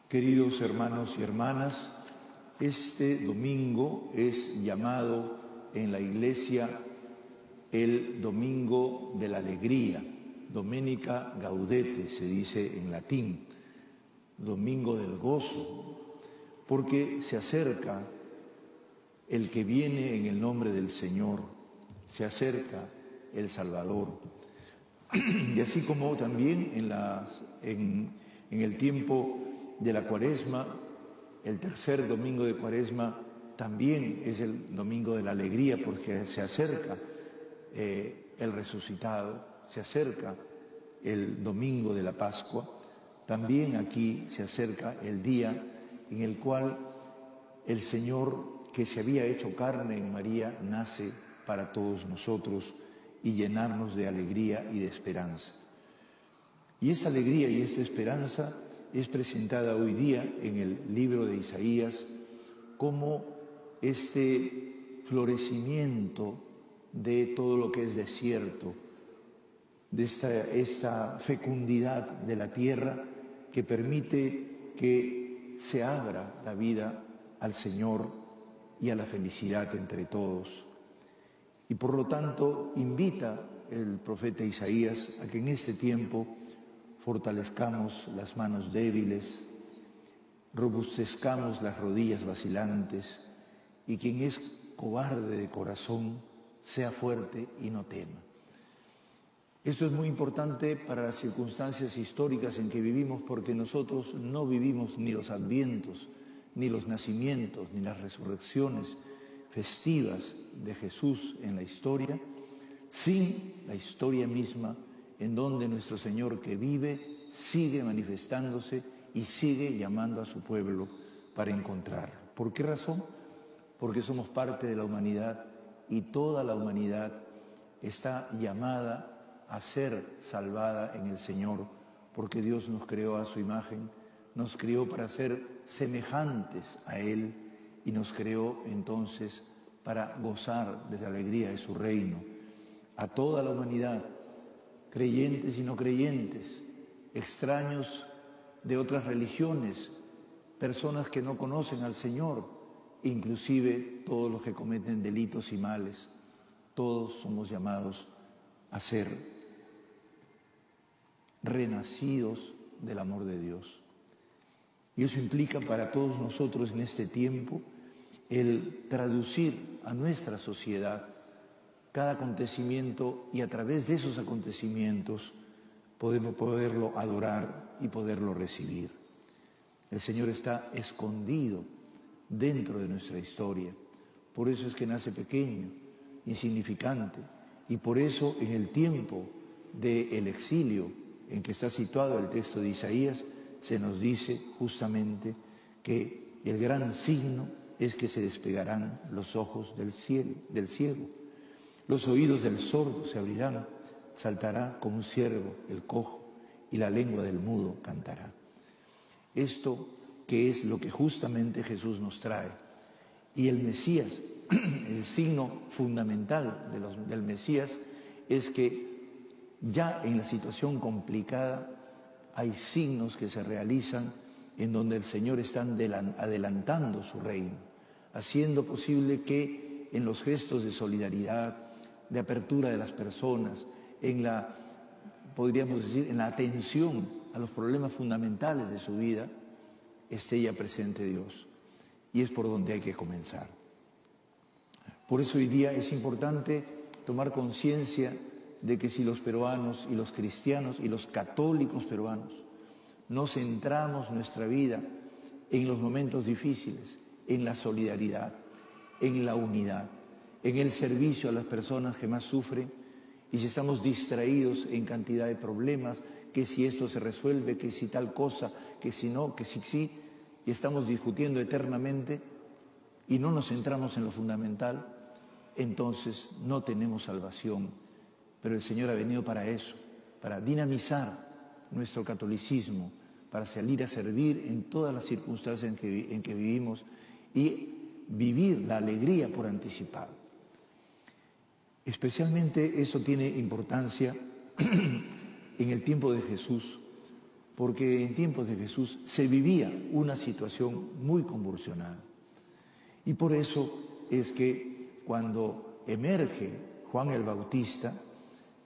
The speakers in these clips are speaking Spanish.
Queridos hermanos y hermanas, este domingo es llamado en la Iglesia el Domingo de la Alegría, Domenica Gaudete, se dice en latín, Domingo del Gozo, porque se acerca el que viene en el nombre del Señor, se acerca el Salvador. Y así como también en el tiempo de la Cuaresma, el tercer domingo de Cuaresma también es el domingo de la alegría, porque se acerca el resucitado, se acerca el domingo de la Pascua. También aquí se acerca el día en el cual el Señor, que se había hecho carne en María, nace para todos nosotros y llenarnos de alegría y de esperanza. Y esta alegría y esta esperanza es presentada hoy día en el libro de Isaías como este florecimiento de todo lo que es desierto, de esta fecundidad de la tierra que permite que se abra la vida al Señor y a la felicidad entre todos. Y por lo tanto invita el profeta Isaías a que en este tiempo fortalezcamos las manos débiles, robustezcamos las rodillas vacilantes, y quien es cobarde de corazón sea fuerte y no tema. Esto es muy importante para las circunstancias históricas en que vivimos, porque nosotros no vivimos ni los advientos, ni los nacimientos, ni las resurrecciones festivas de Jesús en la historia, sin la historia misma en donde nuestro Señor que vive sigue manifestándose y sigue llamando a su pueblo para encontrar. ¿Por qué razón? Porque somos parte de la humanidad y toda la humanidad está llamada a ser salvada en el Señor, porque Dios nos creó a su imagen, nos creó para ser semejantes a Él y nos creó entonces para gozar de la alegría de su reino. A toda la humanidad, creyentes y no creyentes, extraños de otras religiones, personas que no conocen al Señor, inclusive todos los que cometen delitos y males, todos somos llamados a ser renacidos del amor de Dios. Y eso implica para todos nosotros en este tiempo el traducir a nuestra sociedad cada acontecimiento, y a través de esos acontecimientos podemos poderlo adorar y poderlo recibir. El Señor está escondido dentro de nuestra historia. Por eso es que nace pequeño, insignificante, y por eso en el tiempo del exilio en que está situado el texto de Isaías, se nos dice justamente que el gran signo es que se despegarán los ojos del ciego. Los oídos del sordo se abrirán, saltará como un ciervo el cojo, y la lengua del mudo cantará. Esto que es lo que justamente Jesús nos trae. Y el Mesías, el signo fundamental del Mesías es que ya en la situación complicada hay signos que se realizan en donde el Señor está adelantando su reino, haciendo posible que en los gestos de solidaridad, de apertura de las personas, podríamos decir, en la atención a los problemas fundamentales de su vida, esté ya presente Dios. Y es por donde hay que comenzar. Por eso hoy día es importante tomar conciencia de que si los peruanos y los cristianos y los católicos peruanos no centramos nuestra vida en los momentos difíciles, en la solidaridad, en la unidad, en el servicio a las personas que más sufren, y si estamos distraídos en cantidad de problemas, que si esto se resuelve, que si tal cosa, que si no, que si sí, y estamos discutiendo eternamente y no nos centramos en lo fundamental, entonces no tenemos salvación. Pero el Señor ha venido para eso, para dinamizar nuestro catolicismo, para salir a servir en todas las circunstancias en que vivimos y vivir la alegría por anticipado. Especialmente eso tiene importancia en el tiempo de Jesús, porque en tiempos de Jesús se vivía una situación muy convulsionada. Y por eso es que cuando emerge Juan el Bautista,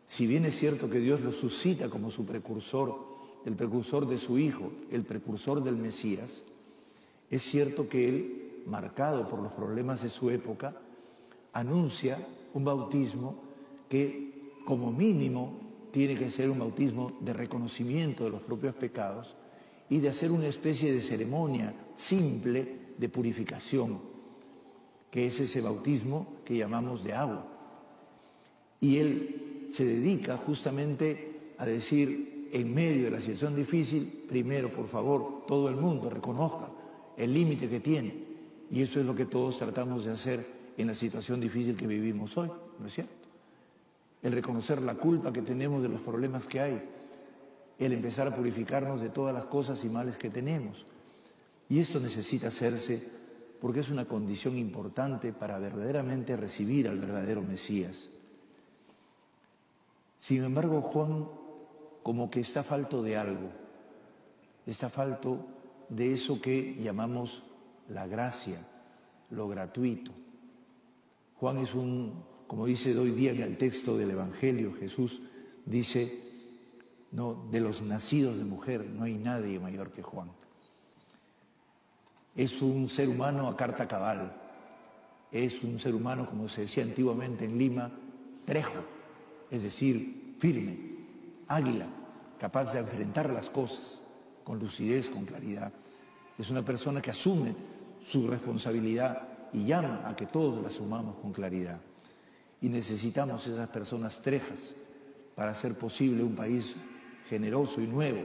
si bien es cierto que Dios lo suscita como su precursor, el precursor de su Hijo, el precursor del Mesías, es cierto que él, marcado por los problemas de su época, anuncia un bautismo que, como mínimo, tiene que ser un bautismo de reconocimiento de los propios pecados y de hacer una especie de ceremonia simple de purificación, que es ese bautismo que llamamos de agua. Y él se dedica justamente a decir, en medio de la situación difícil, primero, por favor, todo el mundo reconozca el límite que tiene. Y eso es lo que todos tratamos de hacer en la situación difícil que vivimos hoy, ¿no es cierto? El reconocer la culpa que tenemos de los problemas que hay, el empezar a purificarnos de todas las cosas y males que tenemos. Y esto necesita hacerse porque es una condición importante para verdaderamente recibir al verdadero Mesías. Sin embargo, Juan como que está falto de algo, está falto de eso que llamamos la gracia, lo gratuito. Juan es como dice hoy día en el texto del Evangelio, Jesús dice, no, de los nacidos de mujer no hay nadie mayor que Juan. Es un ser humano a carta cabal, es un ser humano, como se decía antiguamente en Lima, trejo, es decir, firme, águila, capaz de enfrentar las cosas con lucidez, con claridad. Es una persona que asume su responsabilidad y llama a que todos la asumamos con claridad. Y necesitamos esas personas trejas para hacer posible un país generoso y nuevo.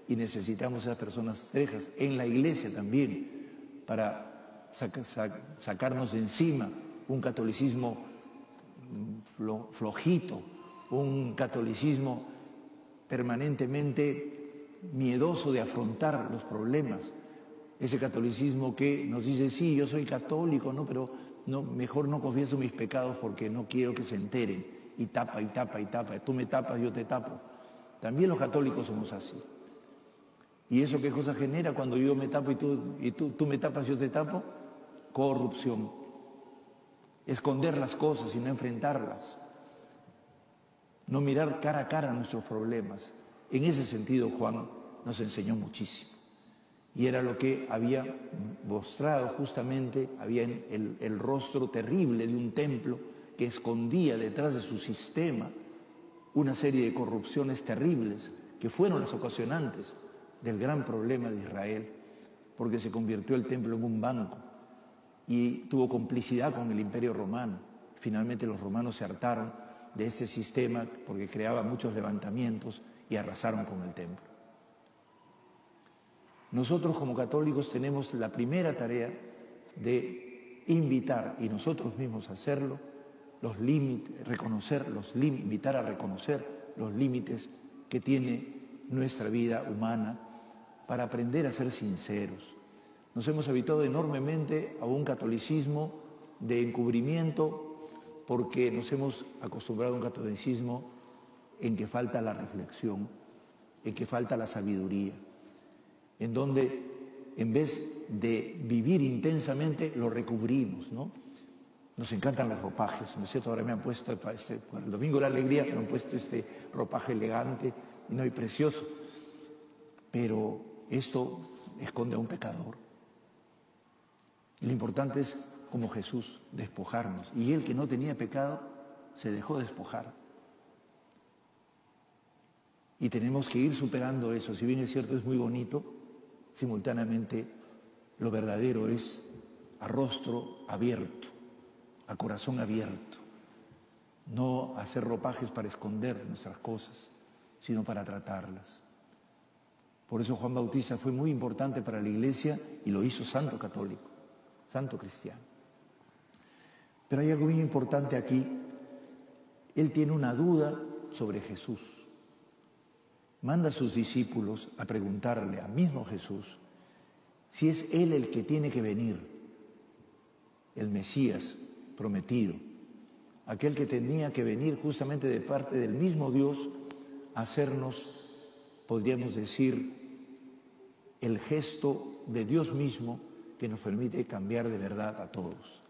Y necesitamos esas personas trejas en la Iglesia también para sacarnos de encima un catolicismo flojito, un catolicismo permanentemente miedoso de afrontar los problemas. Ese catolicismo que nos dice, sí, yo soy católico, ¿no? Pero no, mejor no confieso mis pecados porque no quiero que se enteren. Y tapa, y tapa, y tapa. Tú me tapas, yo te tapo. También los católicos somos así. ¿Y eso qué cosa genera cuando yo me tapo y tú me tapas, yo te tapo? Corrupción. Esconder las cosas y no enfrentarlas. No mirar cara a cara nuestros problemas. En ese sentido, Juan nos enseñó muchísimo. Y era lo que había mostrado justamente, había el rostro terrible de un templo que escondía detrás de su sistema una serie de corrupciones terribles que fueron las ocasionantes del gran problema de Israel, porque se convirtió el templo en un banco y tuvo complicidad con el Imperio Romano. Finalmente los romanos se hartaron de este sistema porque creaba muchos levantamientos y arrasaron con el templo. Nosotros como católicos tenemos la primera tarea de invitar, y nosotros mismos hacerlo, los límites, invitar a reconocer los límites que tiene nuestra vida humana para aprender a ser sinceros. Nos hemos habituado enormemente a un catolicismo de encubrimiento porque nos hemos acostumbrado a un catolicismo en que falta la reflexión, en que falta la sabiduría, en donde en vez de vivir intensamente lo recubrimos, ¿no? Nos encantan los ropajes, ¿no es cierto? Ahora me han puesto, para el Domingo de la Alegría, me han puesto este ropaje elegante y precioso. Pero esto esconde a un pecador. Y lo importante es, como Jesús, despojarnos. Y él, que no tenía pecado, se dejó despojar. Y tenemos que ir superando eso. Si bien es cierto, es muy bonito, simultáneamente lo verdadero es a rostro abierto, a corazón abierto. No hacer ropajes para esconder nuestras cosas, sino para tratarlas. Por eso Juan Bautista fue muy importante para la Iglesia y lo hizo santo católico, santo cristiano. Pero hay algo muy importante aquí. Él tiene una duda sobre Jesús. Manda a sus discípulos a preguntarle al mismo Jesús si es Él el que tiene que venir, el Mesías prometido, aquel que tenía que venir justamente de parte del mismo Dios hacernos, podríamos decir, el gesto de Dios mismo que nos permite cambiar de verdad a todos.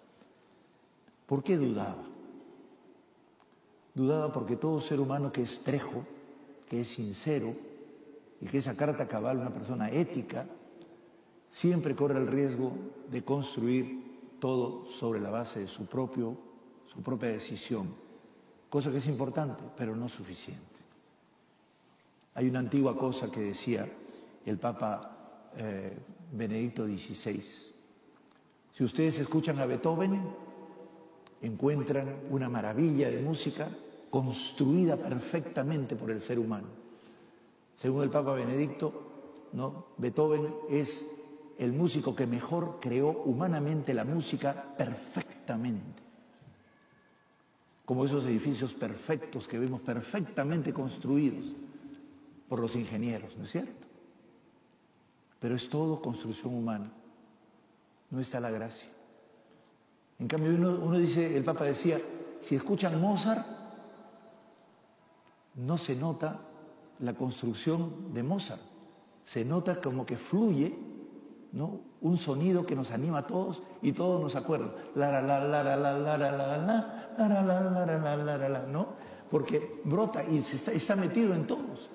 ¿Por qué dudaba? Dudaba porque todo ser humano que es trejo, que es sincero y que es a carta cabal una persona ética, siempre corre el riesgo de construir todo sobre la base de su propia decisión, cosa que es importante, pero no suficiente. Hay una antigua cosa que decía el Papa Benedicto XVI. Si ustedes escuchan a Beethoven, encuentran una maravilla de música construida perfectamente por el ser humano. Según el Papa Benedicto, ¿no?, Beethoven es el músico que mejor creó humanamente la música perfectamente. Como esos edificios perfectos que vemos perfectamente construidos por los ingenieros, ¿no es cierto? Pero es todo construcción humana, no está la gracia. En cambio, uno dice, el Papa decía, si escuchan Mozart, no se nota la construcción de Mozart, se nota como que fluye, ¿no?, un sonido que nos anima a todos y todos nos acuerdan, ¿no? Porque brota y está metido en todos,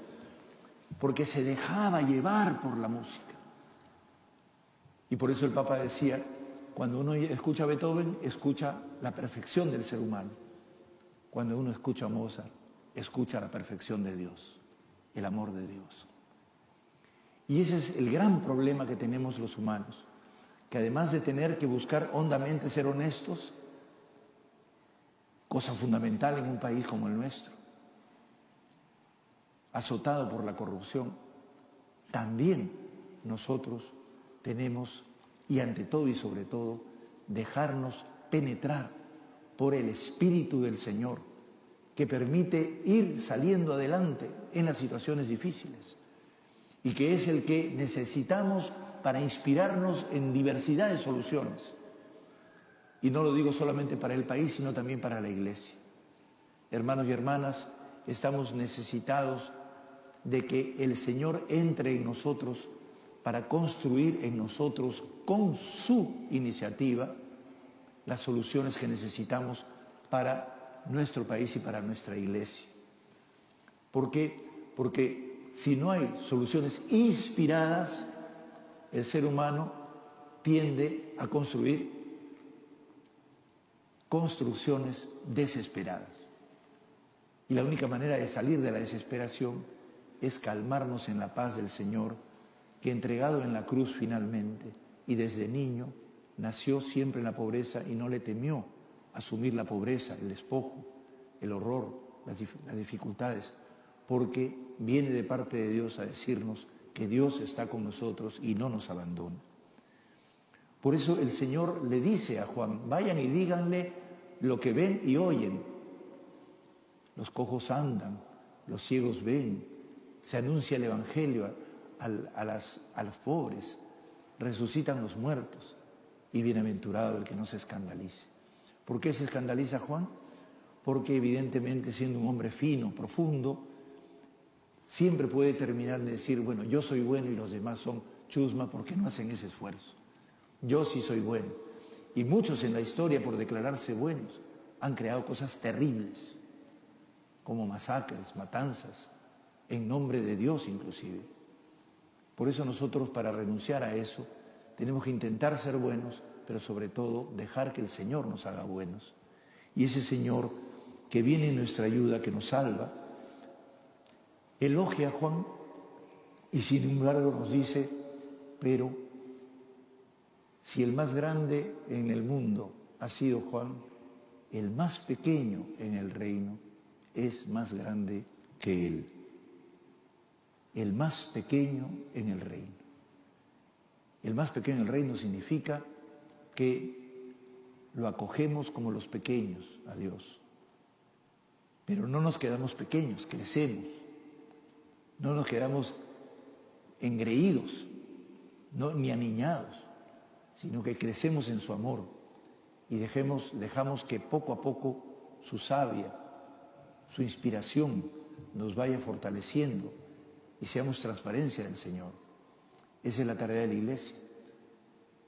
porque se dejaba llevar por la música. Y por eso el Papa decía, cuando uno escucha a Beethoven, escucha la perfección del ser humano. Cuando uno escucha a Mozart, escucha la perfección de Dios, el amor de Dios. Y ese es el gran problema que tenemos los humanos, que además de tener que buscar hondamente ser honestos, cosa fundamental en un país como el nuestro, azotado por la corrupción, también nosotros tenemos, y ante todo y sobre todo, dejarnos penetrar por el Espíritu del Señor, que permite ir saliendo adelante en las situaciones difíciles y que es el que necesitamos para inspirarnos en diversidad de soluciones. Y no lo digo solamente para el país, sino también para la Iglesia. Hermanos y hermanas, estamos necesitados de que el Señor entre en nosotros para construir en nosotros, con su iniciativa, las soluciones que necesitamos para nuestro país y para nuestra Iglesia. ¿Por qué? Porque si no hay soluciones inspiradas, el ser humano tiende a construir construcciones desesperadas. Y la única manera de salir de la desesperación es calmarnos en la paz del Señor, que entregado en la cruz finalmente y desde niño nació siempre en la pobreza y no le temió asumir la pobreza, el despojo, el horror, las dificultades, porque viene de parte de Dios a decirnos que Dios está con nosotros y no nos abandona. Por eso el Señor le dice a Juan, vayan y díganle lo que ven y oyen. Los cojos andan, los ciegos ven, se anuncia el Evangelio a los pobres, resucitan los muertos y bienaventurado el que no se escandalice. ¿Por qué se escandaliza Juan? Porque evidentemente siendo un hombre fino, profundo, siempre puede terminar de decir, bueno, yo soy bueno y los demás son chusma porque no hacen ese esfuerzo. Yo sí soy bueno. Y muchos en la historia, por declararse buenos, han creado cosas terribles, como masacres, matanzas, en nombre de Dios inclusive. Por eso nosotros, para renunciar a eso, tenemos que intentar ser buenos, pero sobre todo dejar que el Señor nos haga buenos. Y ese Señor que viene en nuestra ayuda, que nos salva, elogia a Juan y sin embargo nos dice, pero si el más grande en el mundo ha sido Juan, el más pequeño en el reino es más grande que él. El más pequeño en el reino. El más pequeño en el reino significa que lo acogemos como los pequeños a Dios. Pero no nos quedamos pequeños, crecemos. No nos quedamos engreídos, ni aniñados, sino que crecemos en su amor y dejamos que poco a poco su savia, su inspiración nos vaya fortaleciendo y seamos transparencia del Señor. Esa es la tarea de la Iglesia.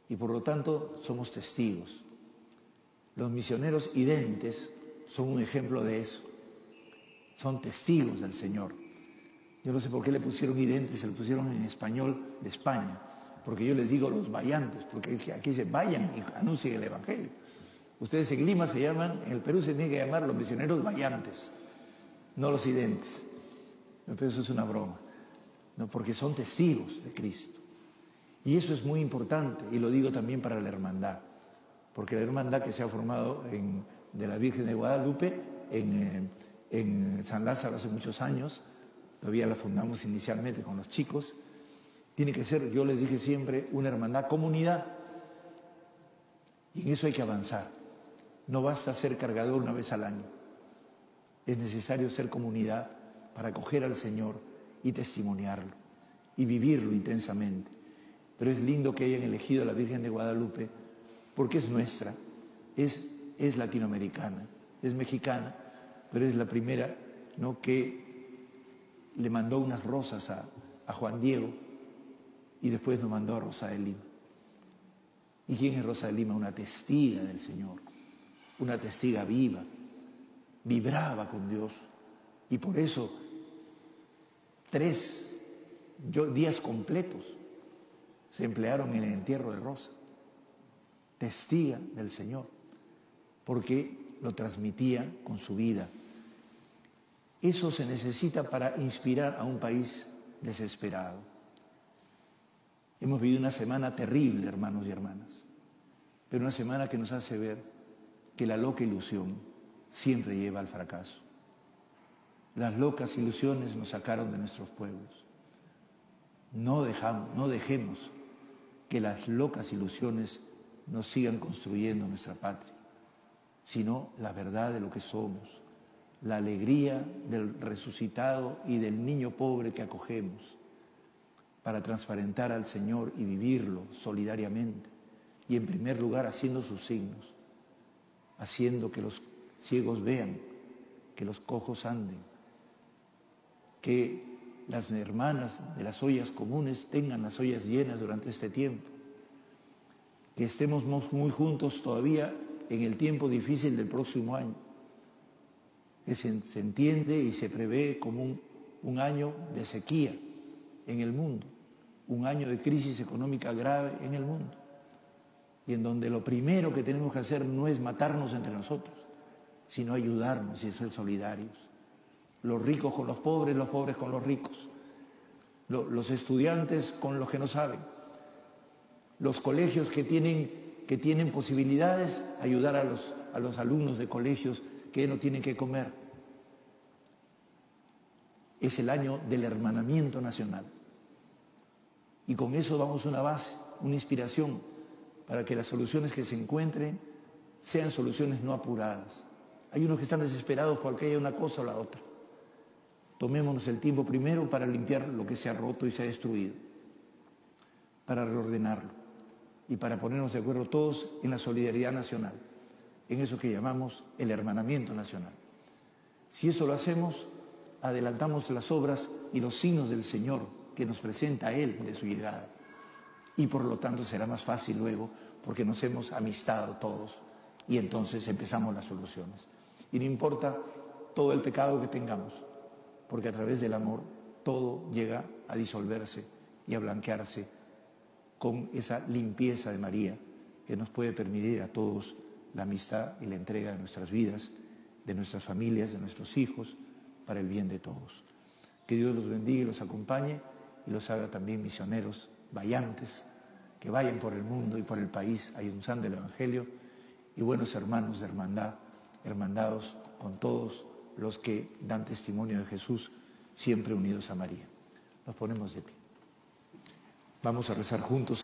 Y por lo tanto somos testigos. Los misioneros identes son un ejemplo de eso. Son testigos del Señor. Yo no sé por qué le pusieron identes, se le pusieron en español de España. Porque yo les digo los vayantes, porque aquí dice vayan y anuncien el Evangelio. Ustedes en Lima se llaman, en el Perú se tienen que llamar los misioneros vayantes, no los identes. Pero eso es una broma, ¿no? Porque son testigos de Cristo. Y eso es muy importante, y lo digo también para la hermandad, porque la hermandad que se ha formado de la Virgen de Guadalupe en San Lázaro hace muchos años, todavía la fundamos inicialmente con los chicos, tiene que ser, yo les dije siempre, una hermandad comunidad, y en eso hay que avanzar. No basta ser cargador una vez al año, es necesario ser comunidad para acoger al Señor y testimoniarlo y vivirlo intensamente. Pero es lindo que hayan elegido a la Virgen de Guadalupe porque es nuestra, es latinoamericana, es mexicana, pero es la primera, ¿no?, que le mandó unas rosas a Juan Diego y después nos mandó a Rosa de Lima. ¿Y quién es Rosa de Lima? Una testiga del Señor, una testiga viva, vibraba con Dios y por eso 3 días completos se emplearon en el entierro de Rosa, testiga del Señor, porque lo transmitía con su vida. Eso se necesita para inspirar a un país desesperado. Hemos vivido una semana terrible, hermanos y hermanas, pero una semana que nos hace ver que la loca ilusión siempre lleva al fracaso. Las locas ilusiones nos sacaron de nuestros pueblos. No dejemos que las locas ilusiones nos sigan construyendo nuestra patria, sino la verdad de lo que somos, la alegría del resucitado y del niño pobre que acogemos, para transparentar al Señor y vivirlo solidariamente, y en primer lugar haciendo sus signos, haciendo que los ciegos vean, que los cojos anden, que las hermanas de las ollas comunes tengan las ollas llenas durante este tiempo, que estemos muy juntos todavía en el tiempo difícil del próximo año, que se entiende y se prevé como un año de sequía en el mundo, un año de crisis económica grave en el mundo, y en donde lo primero que tenemos que hacer no es matarnos entre nosotros, sino ayudarnos y ser solidarios. Los ricos con los pobres con los ricos, los estudiantes con los que no saben, los colegios que tienen posibilidades, ayudar a los alumnos de colegios que no tienen que comer. Es el año del hermanamiento nacional. Y con eso damos una base, una inspiración, para que las soluciones que se encuentren sean soluciones no apuradas. Hay unos que están desesperados porque haya una cosa o la otra. Tomémonos el tiempo primero para limpiar lo que se ha roto y se ha destruido, para reordenarlo y para ponernos de acuerdo todos en la solidaridad nacional, en eso que llamamos el hermanamiento nacional. Si eso lo hacemos, adelantamos las obras y los signos del Señor que nos presenta a Él de su llegada. Y por lo tanto será más fácil luego, porque nos hemos amistado todos y entonces empezamos las soluciones. Y no importa todo el pecado que tengamos, porque a través del amor todo llega a disolverse y a blanquearse con esa limpieza de María que nos puede permitir a todos la amistad y la entrega de nuestras vidas, de nuestras familias, de nuestros hijos, para el bien de todos. Que Dios los bendiga y los acompañe y los haga también misioneros, vayantes, que vayan por el mundo y por el país anunciando el Evangelio, y buenos hermanos de hermandad, hermandados con todos los que dan testimonio de Jesús, siempre unidos a María. Nos ponemos de pie. Vamos a rezar juntos.